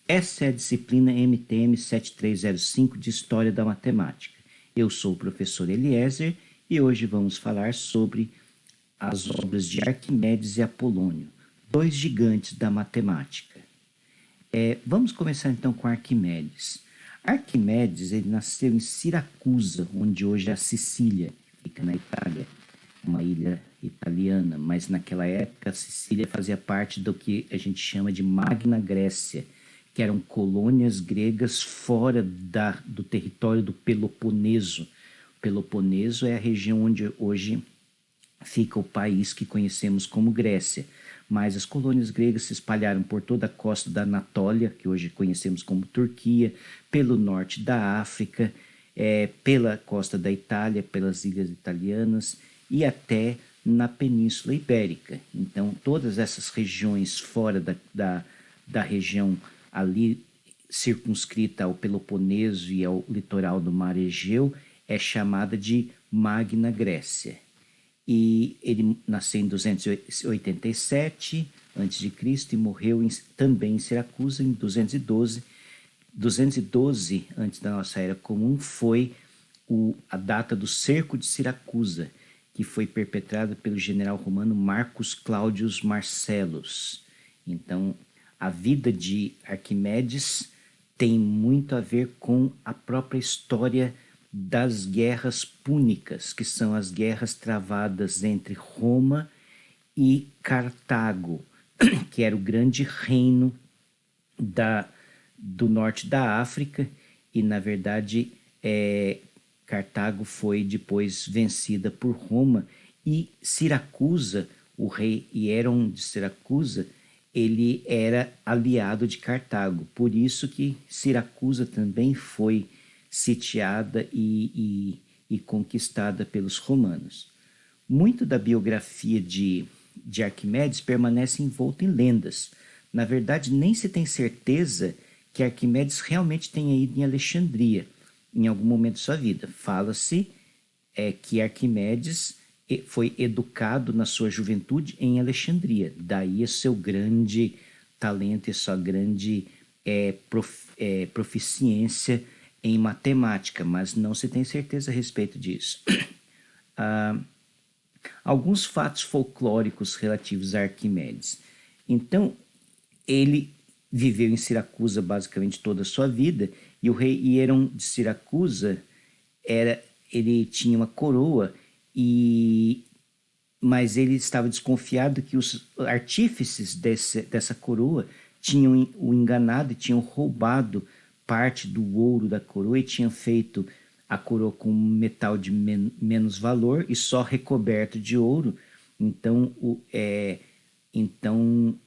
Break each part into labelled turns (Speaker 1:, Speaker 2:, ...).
Speaker 1: Essa é a disciplina MTM 7305 de História da Matemática. Eu sou o professor Eliezer e hoje vamos falar sobre as obras de Arquimedes e Apolônio, dois gigantes da matemática. Vamos começar então com Arquimedes. Arquimedes ele nasceu em Siracusa, onde hoje é a Sicília, fica na Itália, uma ilha italiana, mas naquela época a Sicília fazia parte do que a gente chama de Magna Grécia, que eram colônias gregas fora do território do Peloponeso. O Peloponeso é a região onde hoje fica o país que conhecemos como Grécia, mas as colônias gregas se espalharam por toda a costa da Anatólia, que hoje conhecemos como Turquia, pelo norte da África, pela costa da Itália, pelas ilhas italianas e até na Península Ibérica. Então, todas essas regiões fora da região ali circunscrita ao Peloponeso e ao litoral do Mar Egeu é chamada de Magna Grécia. E ele nasceu em 287 a.C. e morreu também em Siracusa em 212. 212 antes da nossa era comum foi a data do cerco de Siracusa, que foi perpetrada pelo general romano Marcus Claudius Marcellus. Então, a vida de Arquimedes tem muito a ver com a própria história das guerras púnicas, que são as guerras travadas entre Roma e Cartago, que era o grande reino do norte da África, e na verdade Cartago foi depois vencida por Roma, e Siracusa, o rei Hieron de Siracusa, ele era aliado de Cartago, por isso que Siracusa também foi sitiada e conquistada pelos romanos. Muito da biografia de Arquimedes permanece envolta em lendas. Na verdade, nem se tem certeza que Arquimedes realmente tenha ido em Alexandria em algum momento de sua vida. Fala-se que Arquimedes foi educado na sua juventude em Alexandria, daí o seu grande talento e sua grande proficiência em matemática, mas não se tem certeza a respeito disso. Alguns fatos folclóricos relativos a Arquimedes. Então, ele viveu em Siracusa basicamente toda a sua vida, e o rei Hieron de Siracusa ele tinha uma coroa, mas ele estava desconfiado que os artífices dessa coroa tinham o enganado e tinham roubado parte do ouro da coroa e tinham feito a coroa com metal de menos valor e só recoberto de ouro. Então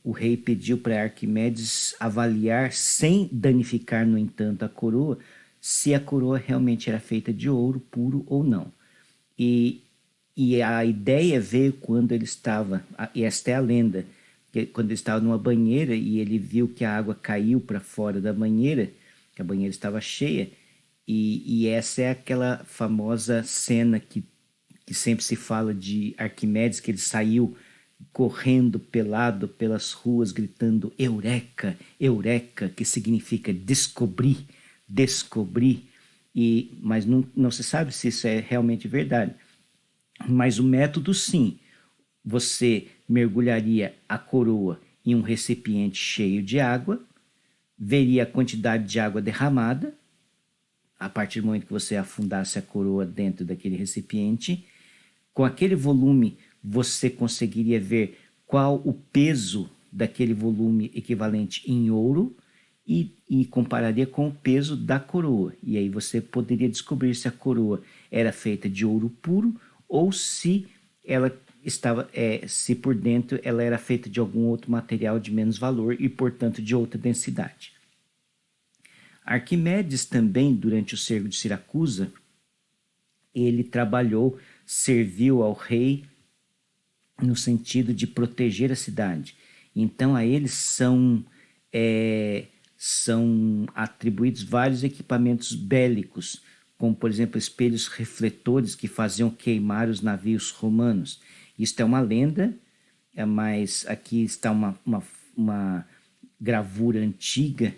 Speaker 1: o rei pediu para Arquimedes avaliar, sem danificar, no entanto, a coroa, se a coroa realmente era feita de ouro puro ou não. E a ideia veio quando ele estava, e esta é a lenda, quando ele estava numa banheira e ele viu que a água caiu para fora da banheira, que a banheira estava cheia, e essa é aquela famosa cena que sempre se fala de Arquimedes, que ele saiu correndo pelado pelas ruas, gritando Eureka, Eureka, que significa descobrir, descobrir, mas não se sabe se isso é realmente verdade. Mas o método, sim, você mergulharia a coroa em um recipiente cheio de água, veria a quantidade de água derramada, a partir do momento que você afundasse a coroa dentro daquele recipiente. Com aquele volume, você conseguiria ver qual o peso daquele volume equivalente em ouro e compararia com o peso da coroa. E aí você poderia descobrir se a coroa era feita de ouro puro ou se ela estava, se por dentro ela era feita de algum outro material de menos valor e, portanto, de outra densidade. Arquimedes também, durante o cerco de Siracusa, ele trabalhou, serviu ao rei no sentido de proteger a cidade. Então, a eles são atribuídos vários equipamentos bélicos, como, por exemplo, espelhos refletores que faziam queimar os navios romanos. Isto é uma lenda, mas aqui está uma gravura antiga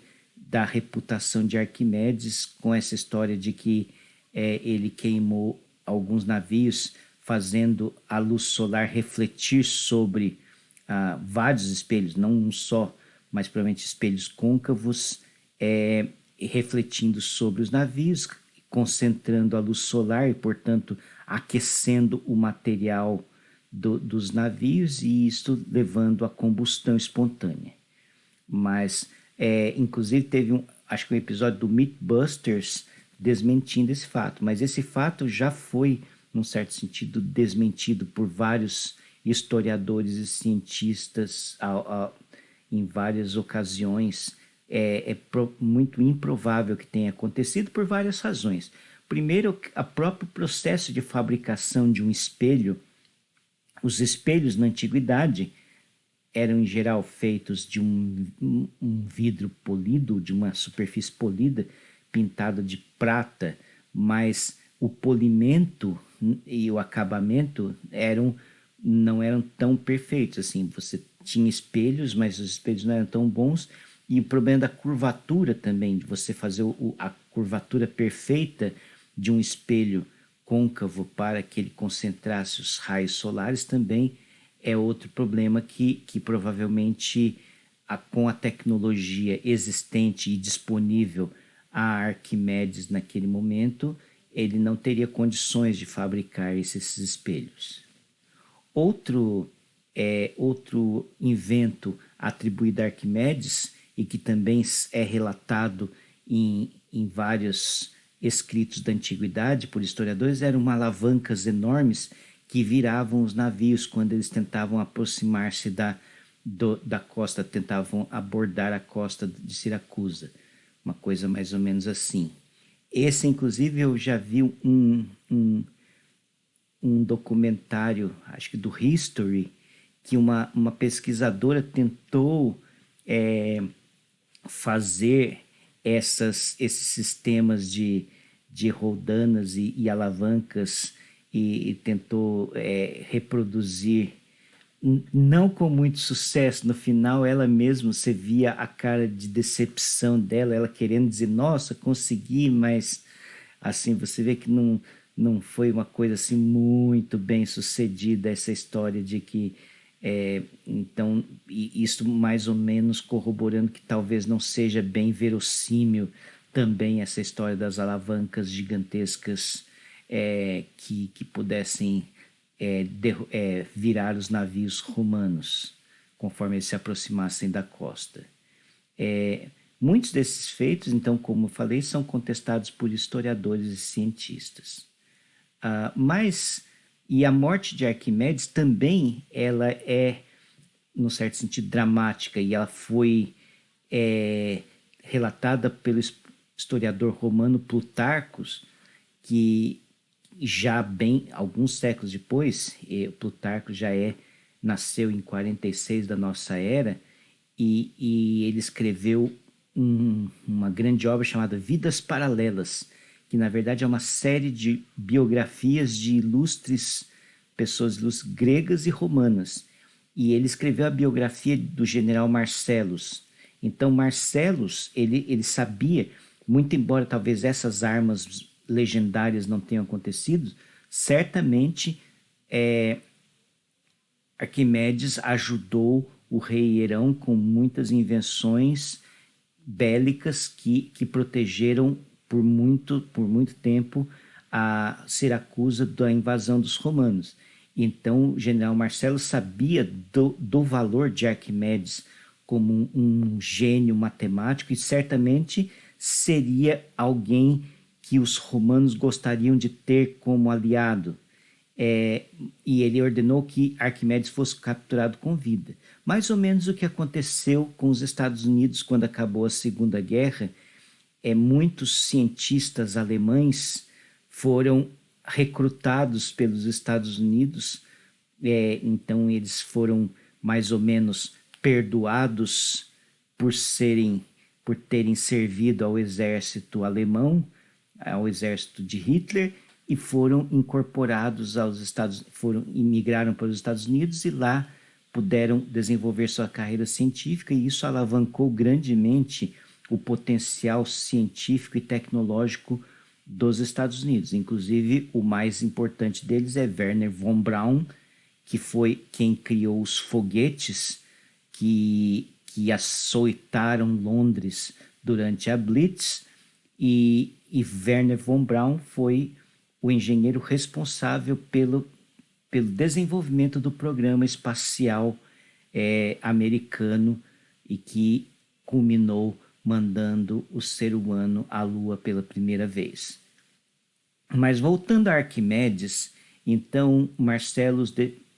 Speaker 1: da reputação de Arquimedes com essa história de que ele queimou alguns navios, fazendo a luz solar refletir sobre vários espelhos, não um só, mas provavelmente espelhos côncavos, refletindo sobre os navios, concentrando a luz solar e, portanto, aquecendo o material dos navios, e isto levando à combustão espontânea. Mas, inclusive, teve acho que um episódio do Mythbusters desmentindo esse fato, mas esse fato já foi, num certo sentido, desmentido por vários historiadores e cientistas em várias ocasiões. Muito improvável que tenha acontecido por várias razões. Primeiro, o próprio processo de fabricação de um espelho. Os espelhos na antiguidade eram em geral feitos de um vidro polido, de uma superfície polida, pintada de prata, mas o polimento e o acabamento não eram tão perfeitos assim. Você tinha espelhos, mas os espelhos não eram tão bons, e o problema da curvatura também, de você fazer a curvatura perfeita de um espelho côncavo para que ele concentrasse os raios solares, também é outro problema que provavelmente com a tecnologia existente e disponível a Arquimedes naquele momento, ele não teria condições de fabricar esses espelhos. Outro invento atribuído a Arquimedes, e que também é relatado em vários escritos da antiguidade por historiadores, eram alavancas enormes que viravam os navios quando eles tentavam aproximar-se da costa, tentavam abordar a costa de Siracusa. Uma coisa mais ou menos assim. Esse, inclusive, eu já vi um documentário, acho que do History, que uma pesquisadora tentou fazer esses sistemas de roldanas e alavancas, e tentou reproduzir, não com muito sucesso. No final, ela mesma, você via a cara de decepção dela, ela querendo dizer, nossa, consegui, mas assim, você vê que não foi uma coisa assim muito bem sucedida, essa história de que então, isso mais ou menos corroborando que talvez não seja bem verossímil também essa história das alavancas gigantescas que pudessem virar os navios romanos conforme eles se aproximassem da costa. Muitos desses feitos, então, como eu falei, são contestados por historiadores e cientistas. E a morte de Arquimedes também ela é, num certo sentido, dramática, e ela foi relatada pelo historiador romano Plutarco, que já alguns séculos depois, Plutarco nasceu em 46 da nossa era, e ele escreveu uma grande obra chamada Vidas Paralelas, que na verdade é uma série de biografias de pessoas ilustres gregas e romanas. E ele escreveu a biografia do general Marcellus. Então Marcellus, ele sabia, muito embora talvez essas armas legendárias não tenham acontecido, certamente Arquimedes ajudou o rei Hierão com muitas invenções bélicas que protegeram por muito tempo a Siracusa da invasão dos romanos. Então, o general Marcelo sabia do valor de Arquimedes como um gênio matemático, e certamente seria alguém que os romanos gostariam de ter como aliado. E ele ordenou que Arquimedes fosse capturado com vida. Mais ou menos o que aconteceu com os Estados Unidos quando acabou a Segunda Guerra. Muitos cientistas alemães foram recrutados pelos Estados Unidos, então eles foram mais ou menos perdoados por terem servido ao exército alemão, ao exército de Hitler, e foram incorporados imigraram para os Estados Unidos, e lá puderam desenvolver sua carreira científica, e isso alavancou grandemente o potencial científico e tecnológico dos Estados Unidos. Inclusive, o mais importante deles é Wernher von Braun, que foi quem criou os foguetes que açoitaram Londres durante a Blitz, e Wernher von Braun foi o engenheiro responsável pelo desenvolvimento do programa espacial americano, e que culminou mandando o ser humano à Lua pela primeira vez. Mas voltando a Arquimedes, então Marcellus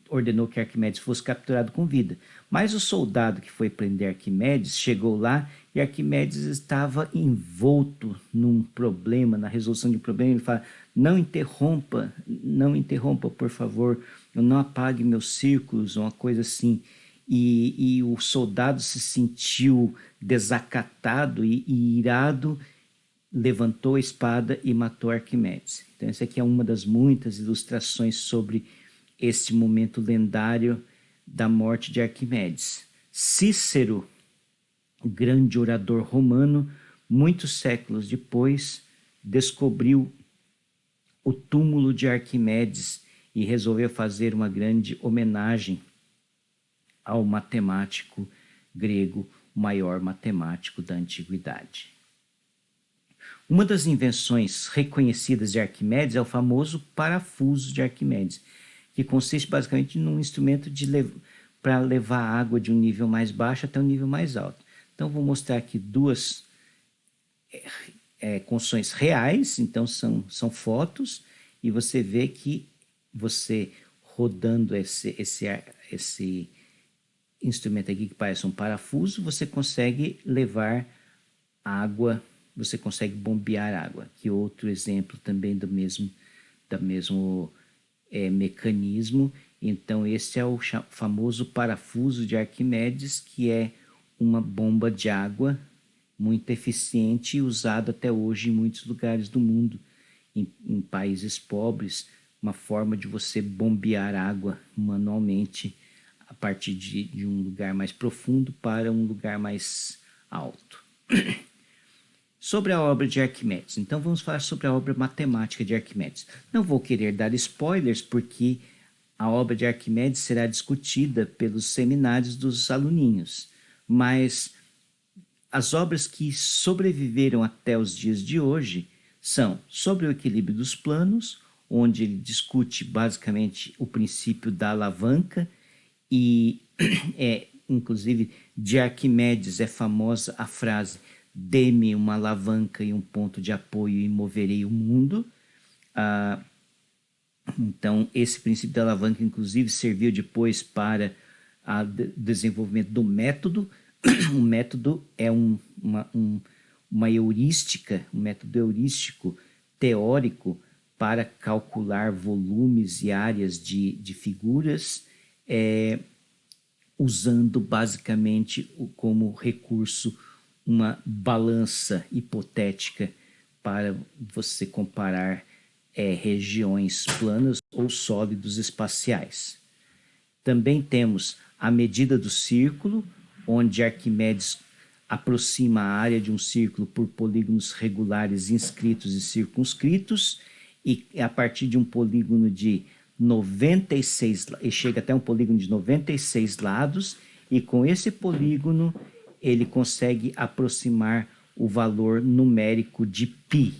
Speaker 1: ordenou que Arquimedes fosse capturado com vida. Mas o soldado que foi prender Arquimedes chegou lá e Arquimedes estava envolto num problema, na resolução de um problema. Ele fala: não interrompa, por favor, eu não apague meus círculos, uma coisa assim. E o soldado se sentiu desacatado e irado, levantou a espada e matou Arquimedes. Então essa aqui é uma das muitas ilustrações sobre este momento lendário da morte de Arquimedes. Cícero, o grande orador romano, muitos séculos depois, descobriu o túmulo de Arquimedes e resolveu fazer uma grande homenagem ao matemático grego, o maior matemático da antiguidade. Uma das invenções reconhecidas de Arquimedes é o famoso parafuso de Arquimedes, que consiste basicamente num instrumento para levar água de um nível mais baixo até um nível mais alto. Então, vou mostrar aqui duas construções reais, então são fotos, e você vê que você rodando esse instrumento aqui que parece um parafuso, você consegue levar água, você consegue bombear água. Aqui outro exemplo também do mesmo mecanismo. Então esse é o famoso parafuso de Arquimedes, que é uma bomba de água muito eficiente e usada até hoje em muitos lugares do mundo, em países pobres, uma forma de você bombear água manualmente a partir de um lugar mais profundo para um lugar mais alto. Sobre a obra de Arquimedes. Então vamos falar sobre a obra matemática de Arquimedes. Não vou querer dar spoilers, porque a obra de Arquimedes será discutida pelos seminários dos aluninhos, mas as obras que sobreviveram até os dias de hoje são sobre o equilíbrio dos planos, onde ele discute basicamente o princípio da alavanca, e inclusive de Arquimedes é famosa a frase: dê-me uma alavanca e um ponto de apoio e moverei o mundo. Então esse princípio da alavanca inclusive serviu depois para o desenvolvimento do método. O método é uma heurística, um método heurístico teórico para calcular volumes e áreas de figuras, usando basicamente como recurso uma balança hipotética para você comparar regiões planas ou sólidos espaciais. Também temos a medida do círculo, onde Arquimedes aproxima a área de um círculo por polígonos regulares inscritos e circunscritos, e a partir de um polígono de 96, e chega até um polígono de 96 lados, e com esse polígono ele consegue aproximar o valor numérico de π.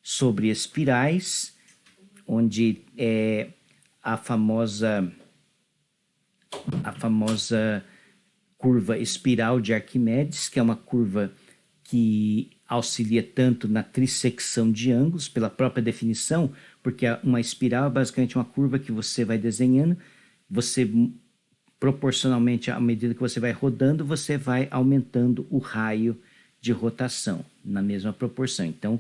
Speaker 1: Sobre espirais, onde a famosa curva espiral de Arquimedes, que é uma curva que auxilia tanto na trissecção de ângulos, pela própria definição, porque uma espiral é basicamente uma curva que você vai desenhando, você proporcionalmente à medida que você vai rodando, você vai aumentando o raio de rotação na mesma proporção. Então,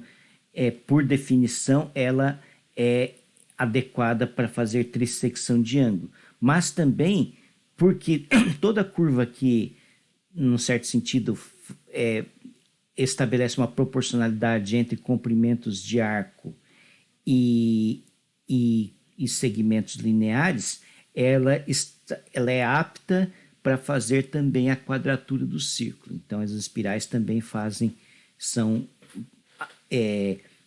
Speaker 1: por definição, ela é adequada para fazer trissecção de ângulo, mas também porque toda curva que, num certo sentido, estabelece uma proporcionalidade entre comprimentos de arco e segmentos lineares, ela é apta para fazer também a quadratura do círculo. Então, as espirais também são,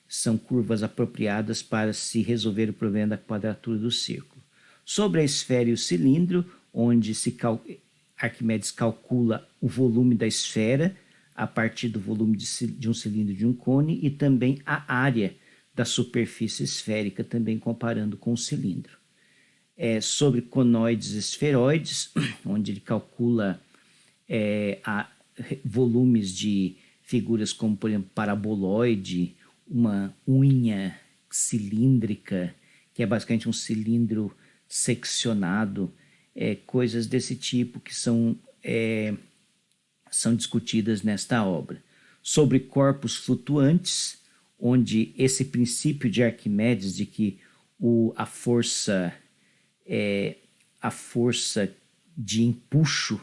Speaker 1: são curvas apropriadas para se resolver o problema da quadratura do círculo. Sobre a esfera e o cilindro, onde Arquimedes calcula o volume da esfera a partir do volume de um cilindro de um cone e também a área da superfície esférica, também comparando com o cilindro. Sobre conoides e esferoides, onde ele calcula volumes de figuras como, por exemplo, paraboloide, uma unha cilíndrica, que é basicamente um cilindro seccionado, coisas desse tipo que são discutidas nesta obra. Sobre corpos flutuantes, onde esse princípio de Arquimedes de que a força de empuxo,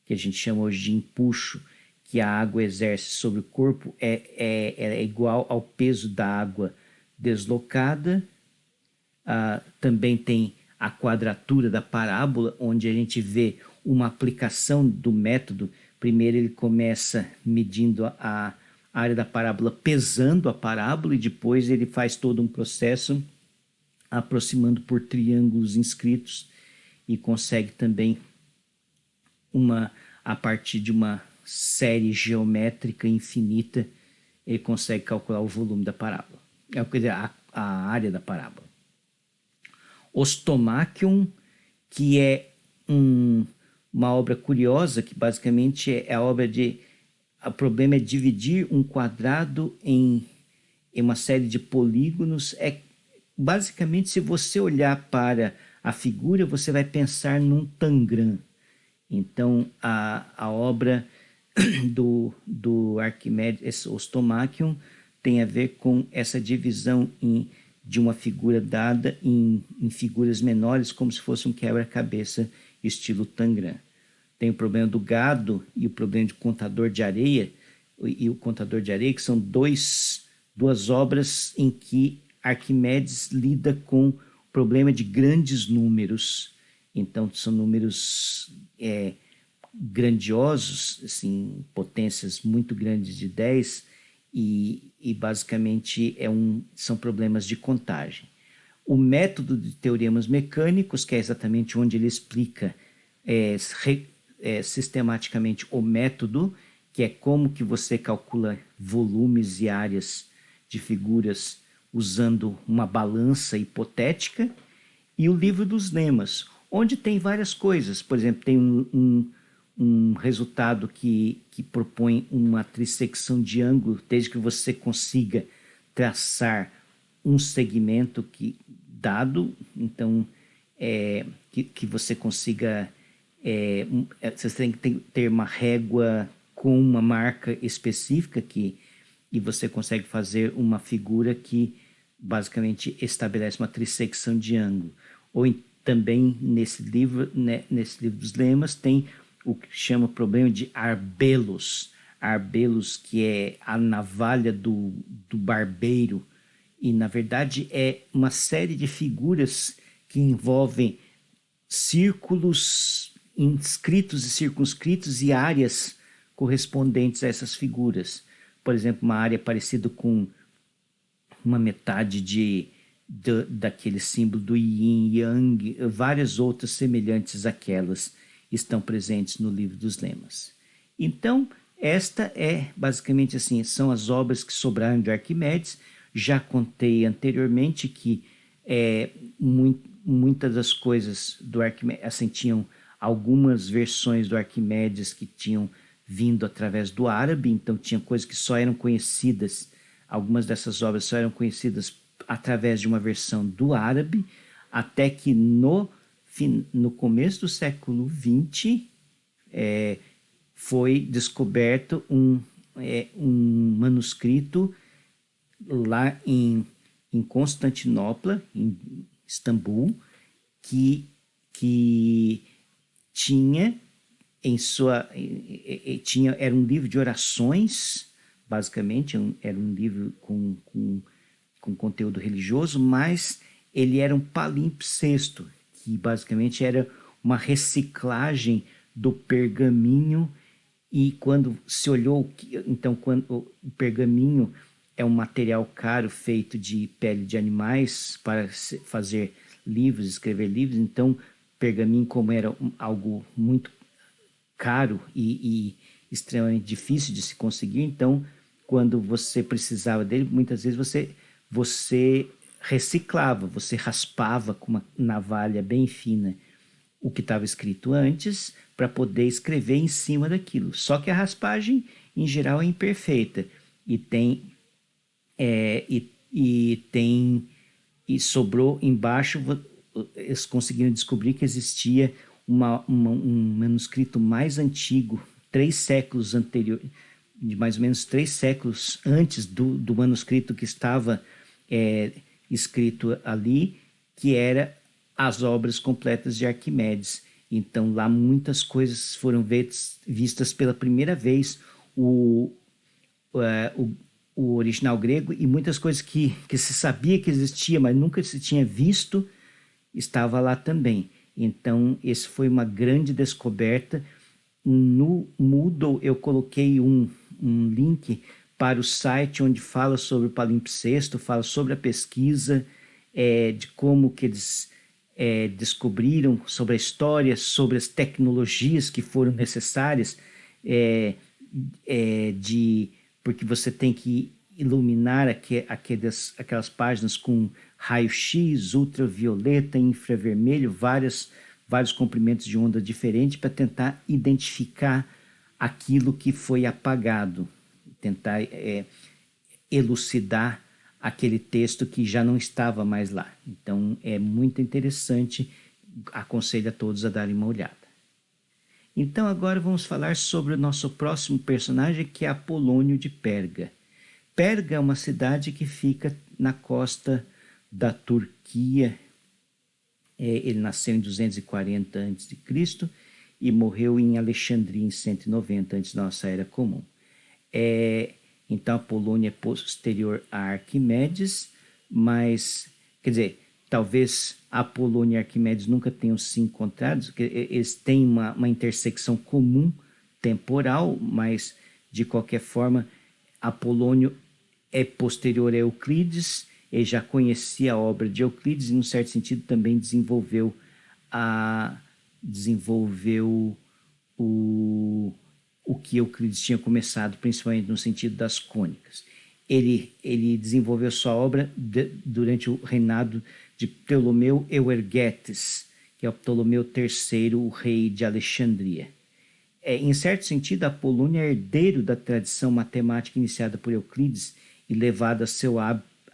Speaker 1: que a gente chama hoje de empuxo, que a água exerce sobre o corpo é igual ao peso da água deslocada. Também tem a quadratura da parábola, onde a gente vê uma aplicação do método. Primeiro ele começa medindo a área da parábola, pesando a parábola, e depois ele faz todo um processo aproximando por triângulos inscritos e consegue também a partir de uma série geométrica infinita, ele consegue calcular o volume da parábola, quer dizer, a área da parábola. Ostomachion, que é uma obra curiosa, que basicamente é a obra o problema é dividir um quadrado em uma série de polígonos. Basicamente, se você olhar para a figura, você vai pensar num tangram. Então, a obra do Arquimedes, esse Ostomachion, tem a ver com essa divisão de uma figura dada em figuras menores, como se fosse um quebra-cabeça estilo tangram. Tem o problema do gado e o problema de contador de areia, que são duas obras em que Arquimedes lida com o problema de grandes números. Então, são números grandiosos, assim, potências muito grandes de 10, e basicamente são problemas de contagem. O método de teoremas mecânicos, que é exatamente onde ele explica sistematicamente o método, que é como que você calcula volumes e áreas de figuras usando uma balança hipotética. E o livro dos lemas, onde tem várias coisas. Por exemplo, tem um resultado que propõe uma trissecção de ângulo, desde que você consiga traçar um segmento dado. Então, que você consiga... você tem que ter uma régua com uma marca específica e você consegue fazer uma figura que basicamente estabelece uma trissecção de ângulo. Ou também nesse livro dos lemas, tem o que chama o problema de arbelos. Arbelos, que é a navalha do barbeiro, e na verdade é uma série de figuras que envolvem círculos inscritos e circunscritos e áreas correspondentes a essas figuras. Por exemplo, uma área parecida com uma metade daquele símbolo do yin e yang, várias outras semelhantes àquelas estão presentes no livro dos lemas. Então, esta basicamente assim, são as obras que sobraram de Arquimedes. Já contei anteriormente que muitas das coisas do Arquimedes, assim, tinham algumas versões do Arquimedes que tinham vindo através do árabe, então tinha coisas que só eram conhecidas, algumas dessas obras só eram conhecidas através de uma versão do árabe, até que no começo do século XX foi descoberto um manuscrito lá em Constantinopla, em Istambul, que tinha era um livro de orações, basicamente, era um livro com conteúdo religioso, mas ele era um palimpsesto, que basicamente era uma reciclagem do pergaminho. E quando se olhou, então, quando o pergaminho é um material caro feito de pele de animais para fazer livros, escrever livros, então pergaminho, como era algo muito caro e extremamente difícil de se conseguir, então quando você precisava dele, muitas vezes você reciclava, você raspava com uma navalha bem fina o que estava escrito antes para poder escrever em cima daquilo. Só que a raspagem, em geral, é imperfeita e tem e sobrou embaixo. Eles conseguiram descobrir que existia um manuscrito mais antigo, 3 séculos anterior, de mais ou menos 3 séculos antes do manuscrito que estava escrito ali, que era as obras completas de Arquimedes. Então lá muitas coisas foram vistas pela primeira vez, o, o, o original grego, e muitas coisas que se sabia que existia, mas nunca se tinha visto, estava lá também. Então, esse foi uma grande descoberta. No Moodle, eu coloquei um link para o site onde fala sobre o palimpsesto, fala sobre a pesquisa, de como que eles descobriram, sobre a história, sobre as tecnologias que foram necessárias, é, porque você tem que iluminar aquelas páginas com raio-x, ultravioleta, infravermelho, vários comprimentos de onda diferentes para tentar identificar aquilo que foi apagado, tentar elucidar aquele texto que já não estava mais lá. Então é muito interessante, aconselho a todos a darem uma olhada. Então agora vamos falar sobre o nosso próximo personagem, que é Apolônio de Perga. Perga é uma cidade que fica na costa da Turquia. Ele nasceu em 240 a.C. e morreu em Alexandria em 190 antes da nossa era comum. Então a Polônia é posterior a Arquimedes, mas, quer dizer, talvez a Polônia e Arquimedes nunca tenham se encontrado, eles têm uma intersecção comum temporal, mas de qualquer forma Apolônio é posterior a Euclides. Ele já conhecia a obra de Euclides e, em um certo sentido, também desenvolveu o que Euclides tinha começado, principalmente no sentido das cônicas. Ele desenvolveu sua obra durante o reinado de Ptolomeu Euergetes, que é o Ptolomeu III, o rei de Alexandria. Em certo sentido, Apolônio é herdeiro da tradição matemática iniciada por Euclides e levada a seu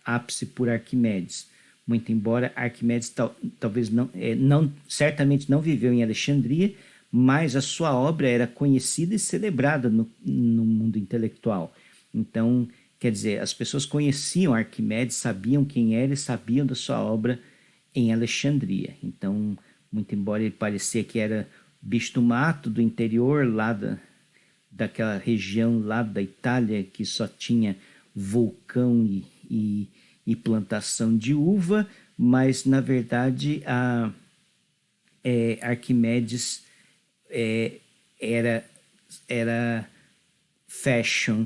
Speaker 1: ápice por Arquimedes. Muito embora Arquimedes talvez certamente não viveu em Alexandria, mas a sua obra era conhecida e celebrada no mundo intelectual. Então, quer dizer, as pessoas conheciam Arquimedes, sabiam quem era e sabiam da sua obra em Alexandria. Então, muito embora ele parecia que era bicho do mato, do interior, lá daquela região lá da Itália, que só tinha vulcão e plantação de uva, mas, na verdade, Arquimedes era fashion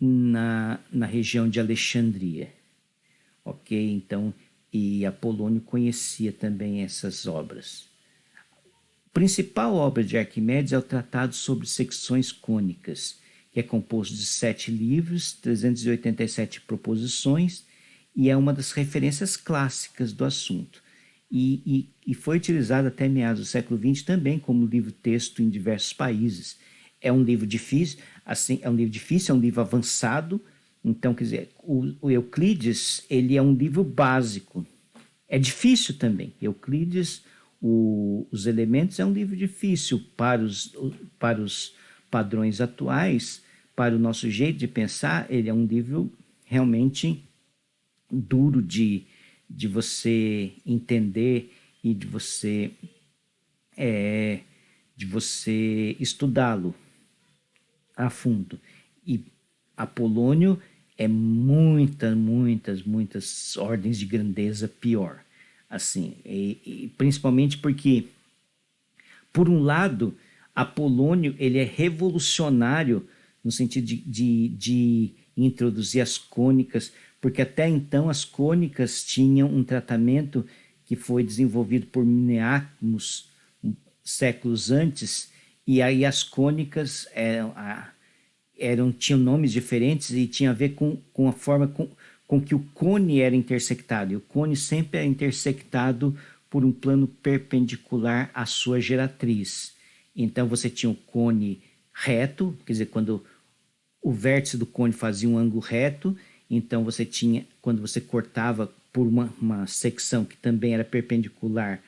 Speaker 1: na região de Alexandria. Ok? Então, e Apolônio conhecia também essas obras. A principal obra de Arquimedes é o Tratado sobre Secções Cônicas, que é composto de 7 livros, 387 proposições, e é uma das referências clássicas do assunto. E foi utilizado até meados do século XX também como livro-texto em diversos países. É um livro difícil, é um livro avançado. Então, quer dizer, o Euclides, ele é um livro básico. É difícil também. Euclides, os Elementos, é um livro difícil para os padrões atuais, para o nosso jeito de pensar. Ele é um livro realmente duro de você entender e de você estudá-lo a fundo. E Apolônio é muitas ordens de grandeza pior. Assim, e principalmente porque, por um lado, Apolônio ele é revolucionário no sentido de introduzir as cônicas, porque até então as cônicas tinham um tratamento que foi desenvolvido por Minneapolis séculos antes, e aí as cônicas tinham nomes diferentes e tinha a ver com a forma com que o cone era intersectado. E o cone sempre é intersectado por um plano perpendicular à sua geratriz. Então você tinha um cone reto, quer dizer, quando o vértice do cone fazia um ângulo reto, então você tinha, quando você cortava por uma secção que também era perpendicular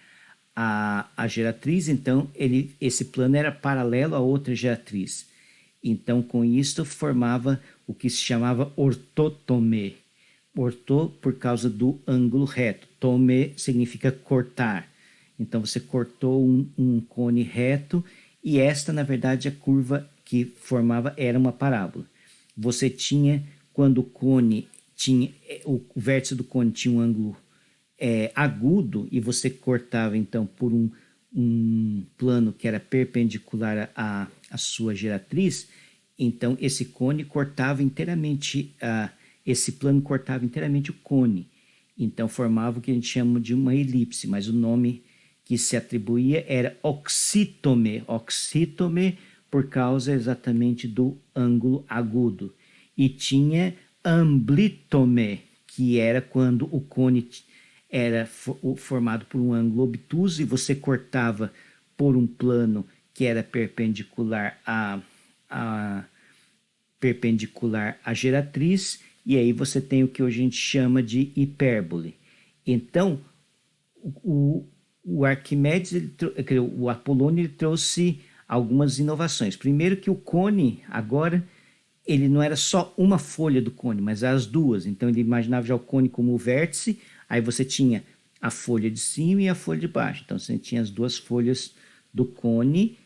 Speaker 1: à geratriz, então esse plano era paralelo a outra geratriz. Então, com isso, formava o que se chamava ortotomê. Orto por causa do ângulo reto. Tomê significa cortar. Então, você cortou um cone reto e esta, na verdade, a curva que formava era uma parábola. Você tinha, quando o cone tinha, o vértice do cone tinha um ângulo agudo e você cortava, então, por um plano que era perpendicular à sua geratriz, então esse cone cortava inteiramente, esse plano cortava inteiramente o cone. Então formava o que a gente chama de uma elipse, mas o nome que se atribuía era oxítome. Oxítome por causa exatamente do ângulo agudo. E tinha amblítome, que era quando o cone era formado por um ângulo obtuso e você cortava por um plano que era perpendicular à geratriz, e aí você tem o que hoje a gente chama de hipérbole. Então, o Arquimedes, o Apolônio, ele trouxe algumas inovações. Primeiro que o cone, agora, ele não era só uma folha do cone, mas as duas. Então ele imaginava já o cone como o vértice, aí você tinha a folha de cima e a folha de baixo. Então você tinha as duas folhas do cone,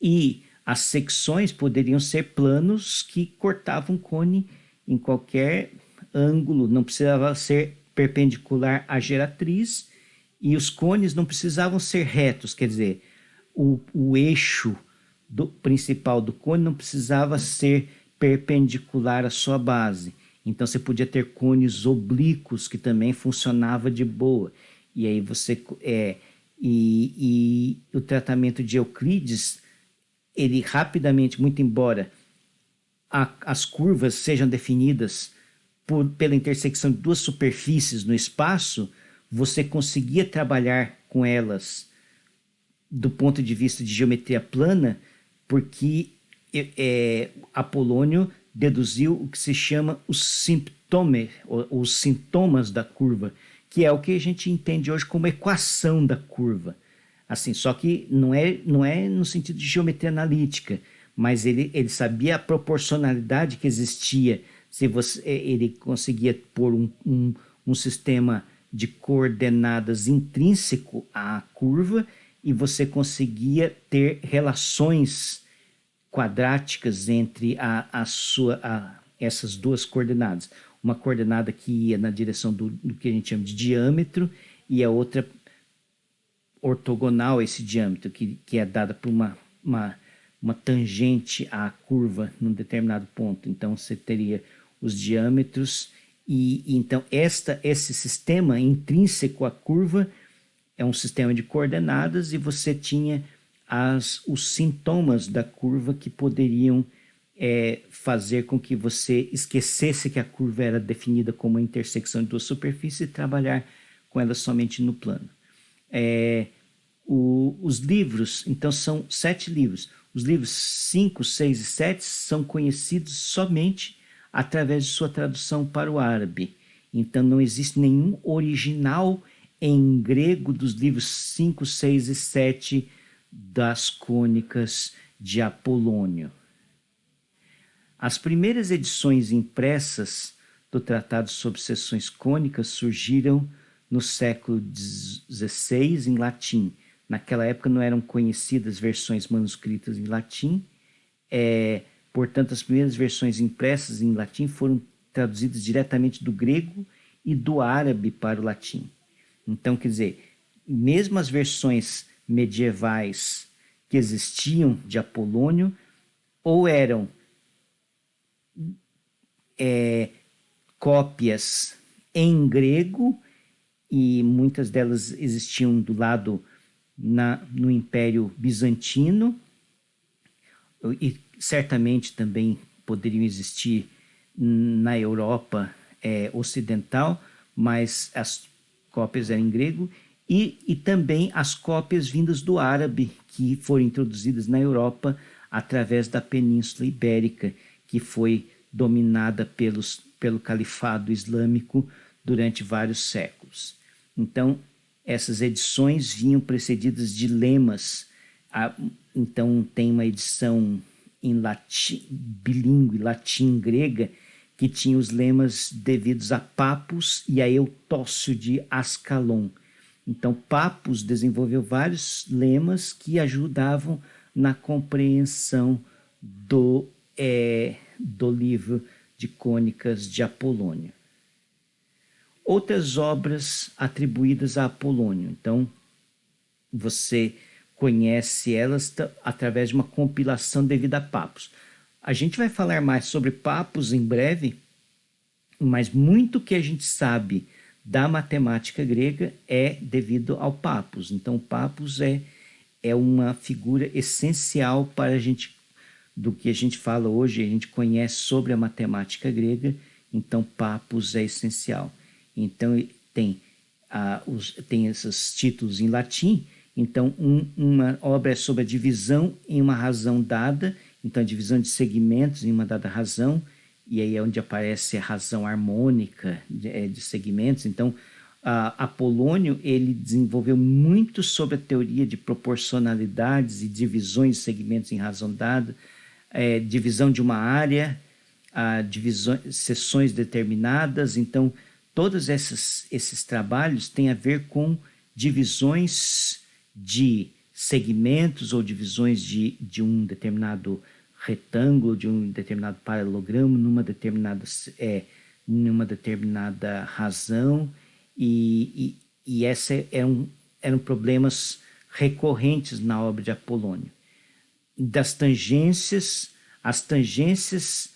Speaker 1: e as secções poderiam ser planos que cortavam o cone em qualquer ângulo, não precisava ser perpendicular à geratriz, e os cones não precisavam ser retos, quer dizer, o eixo principal do cone não precisava ser perpendicular à sua base. Então você podia ter cones oblíquos que também funcionava de boa. E aí você e o tratamento de Euclides, ele rapidamente, muito embora as curvas sejam definidas pela intersecção de duas superfícies no espaço, você conseguia trabalhar com elas do ponto de vista de geometria plana, porque Apolônio deduziu o que se chama os sintomas da curva, que é o que a gente entende hoje como equação da curva. Assim, só que não é no sentido de geometria analítica, mas ele sabia a proporcionalidade que existia. Se ele conseguia pôr um sistema de coordenadas intrínseco à curva, e você conseguia ter relações quadráticas entre essas duas coordenadas. Uma coordenada que ia na direção do que a gente chama de diâmetro, e a outra ortogonal a esse diâmetro, que é dada por uma tangente à curva num determinado ponto. Então você teria os diâmetros, e então esse sistema intrínseco à curva é um sistema de coordenadas, e você tinha os sintomas da curva que poderiam fazer com que você esquecesse que a curva era definida como a intersecção de duas superfícies e trabalhar com ela somente no plano. Os livros, então são 7 livros. Os livros 5, 6 e 7 são conhecidos somente através de sua tradução para o árabe. Então não existe nenhum original em grego dos livros 5, 6 e 7 das cônicas de Apolônio. As primeiras edições impressas do Tratado sobre Seções Cônicas surgiram no século XVI em latim. Naquela época não eram conhecidas versões manuscritas em latim, portanto as primeiras versões impressas em latim foram traduzidas diretamente do grego e do árabe para o latim. Então, quer dizer, mesmo as versões medievais, que existiam de Apolônio ou eram cópias em grego, e muitas delas existiam do lado no Império Bizantino, e certamente também poderiam existir na Europa ocidental, mas as cópias eram em grego, e também as cópias vindas do árabe, que foram introduzidas na Europa através da Península Ibérica, que foi dominada pelo Califado Islâmico durante vários séculos. Então, essas edições vinham precedidas de lemas. Então, tem uma edição em latim, bilíngue, latim-grega, que tinha os lemas devidos a Papus e a Eutócio de Ascalon. Então, Papus desenvolveu vários lemas que ajudavam na compreensão do livro de Cônicas de Apolônio. Outras obras atribuídas a Apolônio. Então, você conhece elas através de uma compilação devida a Papus. A gente vai falar mais sobre Papus em breve, mas muito que a gente sabe da matemática grega é devido ao Papus. Então, Papus é uma figura essencial para a gente, do que a gente fala hoje, a gente conhece sobre a matemática grega, então Papus é essencial. Então, tem esses títulos em latim. Então, uma obra é sobre a divisão em uma razão dada, então a divisão de segmentos em uma dada razão, e aí é onde aparece a razão harmônica de segmentos. Então, Apolônio ele desenvolveu muito sobre a teoria de proporcionalidades e divisões de segmentos em razão dada, divisão de uma área, seções determinadas. Então, todos esses trabalhos têm a ver com divisões de segmentos ou divisões de um determinado retângulo, de um determinado paralelogramo, numa determinada razão, e esses eram problemas recorrentes na obra de Apolônio. Das tangências, as tangências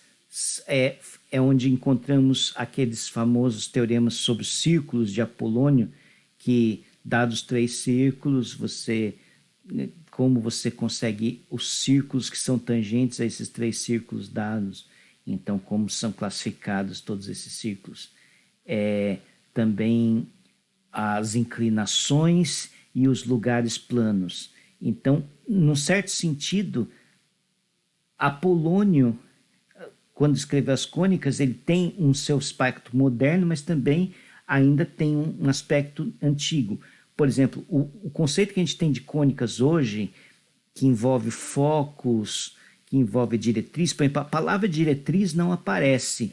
Speaker 1: é onde encontramos aqueles famosos teoremas sobre os círculos de Apolônio, que, dados 3 círculos, como você consegue os círculos que são tangentes a esses 3 círculos dados. Então, como são classificados todos esses círculos. Também as inclinações e os lugares planos. Então, num certo sentido, Apolônio, quando escreveu as cônicas, ele tem um seu aspecto moderno, mas também ainda tem um aspecto antigo. Por exemplo, o conceito que a gente tem de cônicas hoje, que envolve focos, que envolve diretriz, por exemplo, a palavra diretriz não aparece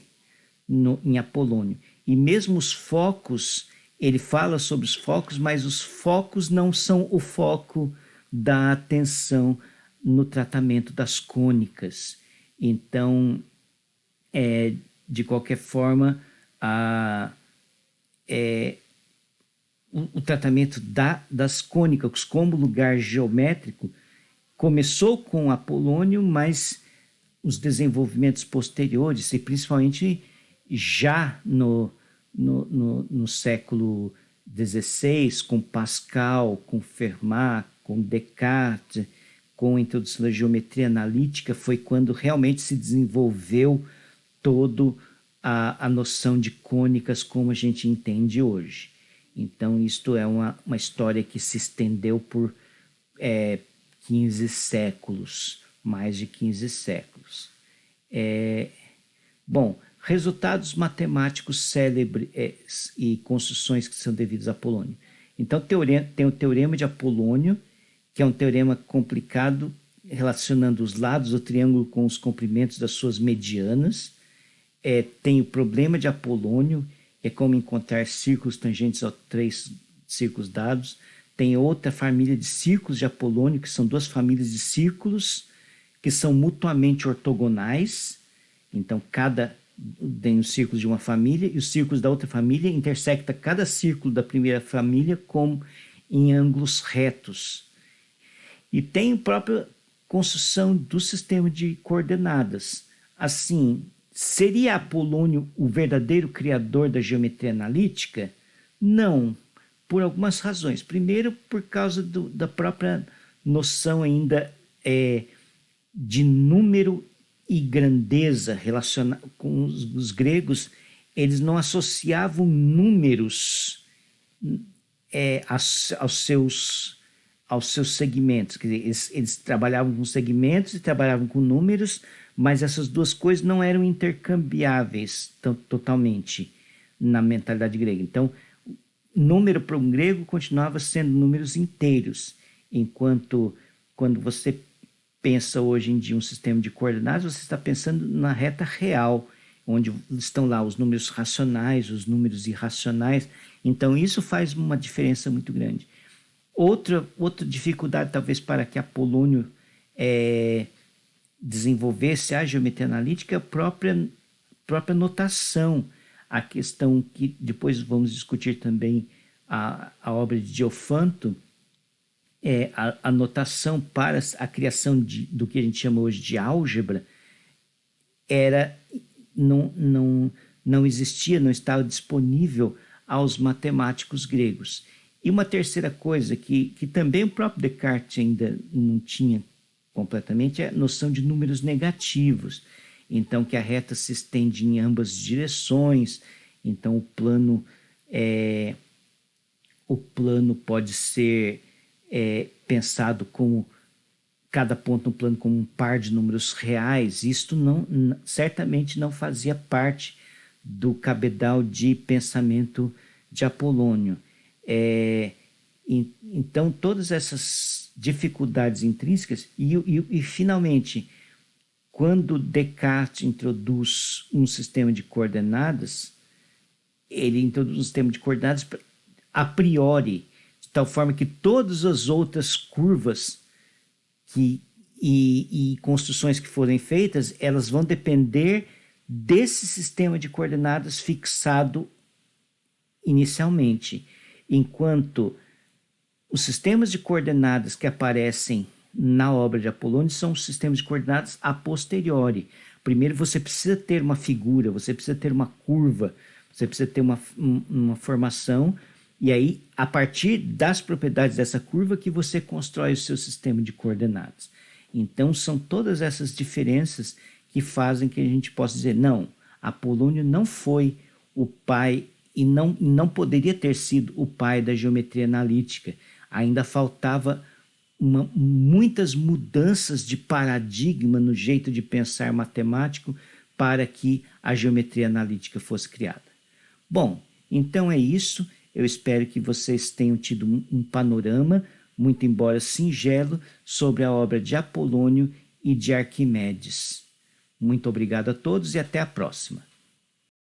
Speaker 1: em Apolônio. E mesmo os focos, ele fala sobre os focos, mas os focos não são o foco da atenção no tratamento das cônicas. Então, de qualquer forma, o tratamento das cônicas como lugar geométrico começou com Apolônio, mas os desenvolvimentos posteriores, e principalmente já no século XVI, com Pascal, com Fermat, com Descartes, com a introdução da geometria analítica, foi quando realmente se desenvolveu toda a noção de cônicas como a gente entende hoje. Então, isto é uma história que se estendeu por 15 séculos, mais de 15 séculos. Bom, resultados matemáticos célebres e construções que são devidos a Apolônio. Então, tem o Teorema de Apolônio, que é um teorema complicado, relacionando os lados do triângulo com os comprimentos das suas medianas. Tem o Problema de Apolônio, que é como encontrar círculos tangentes a 3 círculos dados. Tem outra família de círculos de Apolônio, que são 2 famílias de círculos que são mutuamente ortogonais. Então, tem os círculos de uma família e os círculos da outra família intersecta cada círculo da primeira família como em ângulos retos. E tem a própria construção do sistema de coordenadas. Assim, seria Apolônio o verdadeiro criador da geometria analítica? Não, por algumas razões. Primeiro, por causa da própria noção ainda de número e grandeza relacionada com os gregos. Eles não associavam números aos seus segmentos. Quer dizer, eles trabalhavam com segmentos e trabalhavam com números, mas essas duas coisas não eram intercambiáveis totalmente na mentalidade grega. Então, número para um grego continuava sendo números inteiros, enquanto quando você pensa hoje em dia um sistema de coordenadas, você está pensando na reta real, onde estão lá os números racionais, os números irracionais. Então, isso faz uma diferença muito grande. Outra dificuldade, talvez, para que Apolônio desenvolvesse a geometria analítica é a própria notação. A questão que depois vamos discutir também a obra de Diofanto, a notação para a criação do que a gente chama hoje de álgebra não existia, não estava disponível aos matemáticos gregos. E uma terceira coisa que também o próprio Descartes ainda não tinha completamente é a noção de números negativos. Então, que a reta se estende em ambas direções. Então, o plano pode ser pensado como cada ponto no plano como um par de números reais. Isto certamente não fazia parte do cabedal de pensamento de Apolônio. Então, todas essas dificuldades intrínsecas e finalmente, quando Descartes introduz um sistema de coordenadas, ele introduz um sistema de coordenadas a priori, de tal forma que todas as outras curvas e construções que forem feitas, elas vão depender desse sistema de coordenadas fixado inicialmente, enquanto os sistemas de coordenadas que aparecem na obra de Apolônio são os sistemas de coordenadas a posteriori. Primeiro você precisa ter uma figura, você precisa ter uma curva, você precisa ter uma formação, e aí, a partir das propriedades dessa curva que você constrói o seu sistema de coordenadas. Então, são todas essas diferenças que fazem que a gente possa dizer, não, Apolônio não foi o pai e não poderia ter sido o pai da geometria analítica. Ainda faltava muitas mudanças de paradigma no jeito de pensar matemático para que a geometria analítica fosse criada. Bom, então é isso. Eu espero que vocês tenham tido um panorama, muito embora singelo, sobre a obra de Apolônio e de Arquimedes. Muito obrigado a todos e até a próxima.